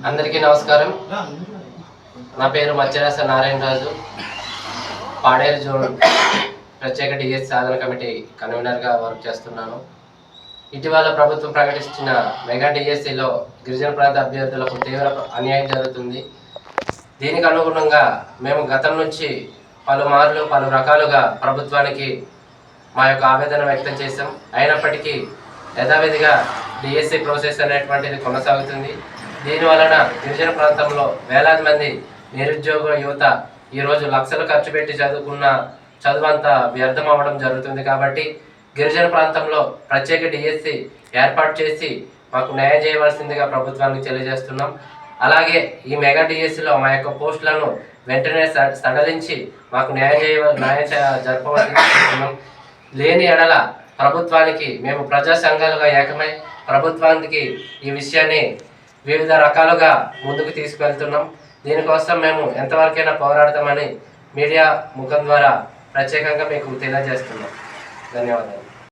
అందరికీ నమస్కారం. నా పేరు మచ్చరాస నారాయణరాజు. పాడేరు జోన్ ప్రత్యేక డిఎస్ సాధన కమిటీ కన్వీనర్గా వర్క్ చేస్తున్నాను. ఇటీవల ప్రభుత్వం ప్రకటించిన మెగా డిఎస్సిలో గిరిజన ప్రాంత అభ్యర్థులకు తీవ్ర అన్యాయం జరుగుతుంది. దీనికి అనుగుణంగా మేము గతం నుంచి పలుమార్లు పలు రకాలుగా ప్రభుత్వానికి మా యొక్క ఆవేదన వ్యక్తం చేశాం. అయినప్పటికీ యథావిధిగా డిఎస్సి ప్రాసెస్ అనేటువంటిది కొనసాగుతుంది. దీనివలన గిరిజన ప్రాంతంలో వేలాది మంది నిరుద్యోగ యువత ఈరోజు లక్షలు ఖర్చు పెట్టి చదువుకున్న చదువంతా వ్యర్థం అవ్వడం జరుగుతుంది. కాబట్టి గిరిజన ప్రాంతంలో ప్రత్యేక డిఎస్సి ఏర్పాటు చేసి మాకు న్యాయం చేయవలసిందిగా ప్రభుత్వానికి తెలియజేస్తున్నాం. అలాగే ఈ మెగా డిఎస్సిలో మా యొక్క పోస్టులను వెంటనే సడలించి మాకు న్యాయం జరపవలసింది. లేని ఎడల ప్రభుత్వానికి మేము ప్రజా సంఘాలుగా ఏకమై ప్రభుత్వానికి ఈ విషయాన్ని వివిధ రకాలుగా ముందుకు తీసుకెళ్తున్నాం. దీనికోసం మేము ఎంతవరకైనా పోరాడతామని మీడియా ముఖం ద్వారా ప్రత్యేకంగా మీకు తెలియజేస్తున్నాం. ధన్యవాదాలు.